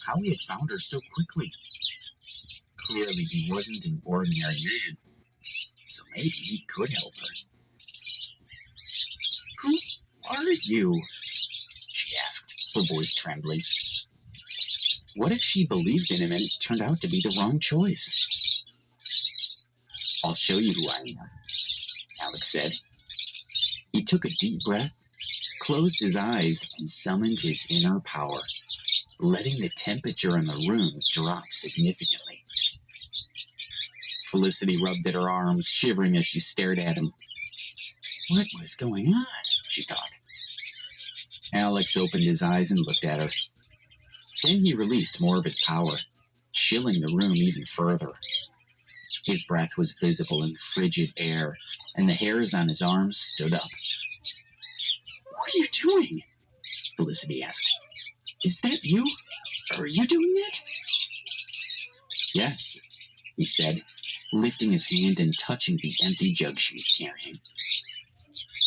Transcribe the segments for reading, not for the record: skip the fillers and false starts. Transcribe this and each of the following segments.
how he had found her so quickly. Clearly, he wasn't an ordinary man, so maybe he could help her. "Who are you?" she asked, her voice trembling. What if she believed in him and it turned out to be the wrong choice? "I'll show you who I am," Alex said. He took a deep breath, closed his eyes, and summoned his inner power, letting the temperature in the room drop significantly. Felicity rubbed at her arms, shivering as she stared at him. What was going on? She thought. Alex opened his eyes and looked at her. Then he released more of his power, chilling the room even further. His breath was visible in frigid air, and the hairs on his arms stood up. What are you doing? Felicity asked. Is that you? Are you doing that? Yes, he said, lifting his hand and touching the empty jug she was carrying.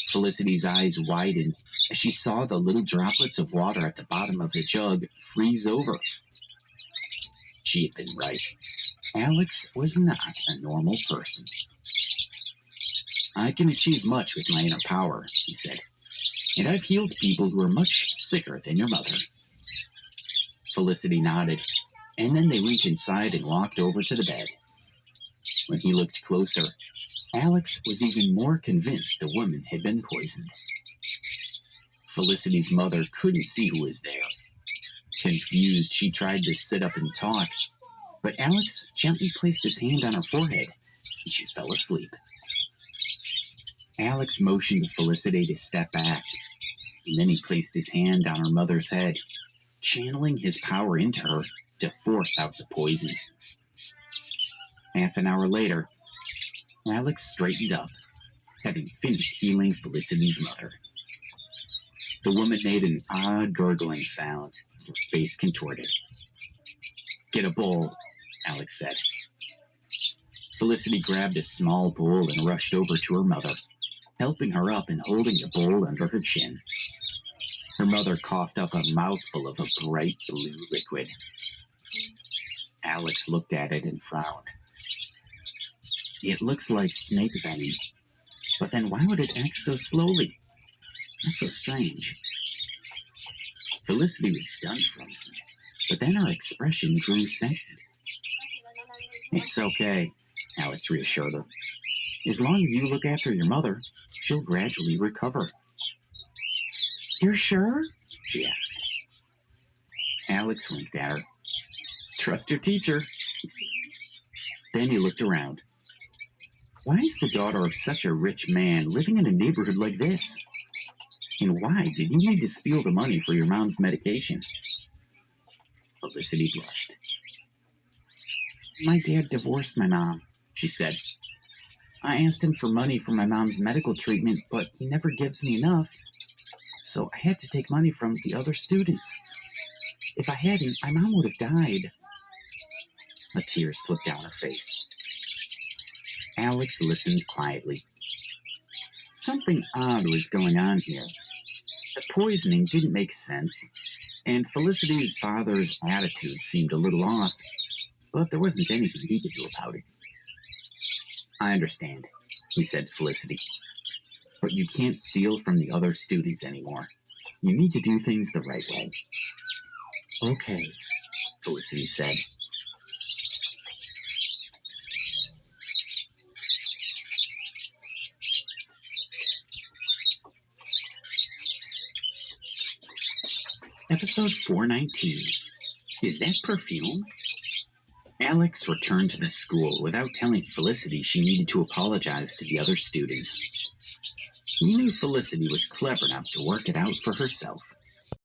Felicity's eyes widened as she saw the little droplets of water at the bottom of the jug freeze over. She had been right. Alex was not a normal person. I can achieve much with my inner power, he said, and I've healed people who are much sicker than your mother. Felicity nodded, and then they went inside and walked over to the bed. When he looked closer, Alex was even more convinced the woman had been poisoned. Felicity's mother couldn't see who was there. Confused, she tried to sit up and talk, but Alex gently placed his hand on her forehead, and she fell asleep. Alex motioned Felicity to step back, and then he placed his hand on her mother's head, channeling his power into her to force out the poison. Half an hour later, Alex straightened up, having finished healing Felicity's mother. The woman made an odd gurgling sound, her face contorted. Get a bowl, Alex said. Felicity grabbed a small bowl and rushed over to her mother, helping her up and holding the bowl under her chin. Her mother coughed up a mouthful of a bright blue liquid. Alex looked at it and frowned. It looks like snake venom, but then why would it act so slowly? That's so strange. Felicity was stunned for a moment, but then her expression grew sad. It's okay, Alex reassured her. As long as you look after your mother, she'll gradually recover. You're sure? She asked. Alex winked at her. Trust your teacher. Then he looked around. Why is the daughter of such a rich man living in a neighborhood like this? And why did you need to steal the money for your mom's medication? Felicity blushed. My dad divorced my mom, she said. I asked him for money for my mom's medical treatment, but he never gives me enough. So I had to take money from the other students. If I hadn't, my mom would have died. A tear slipped down her face. Alex listened quietly. Something odd was going on here. The poisoning didn't make sense, and Felicity's father's attitude seemed a little off, but there wasn't anything he could do about it. I understand, he said to Felicity, but you can't steal from the other students anymore. You need to do things the right way. Okay, Felicity said. Episode 419. Is that perfume? Alex returned to the school without telling Felicity she needed to apologize to the other students. He knew Felicity was clever enough to work it out for herself.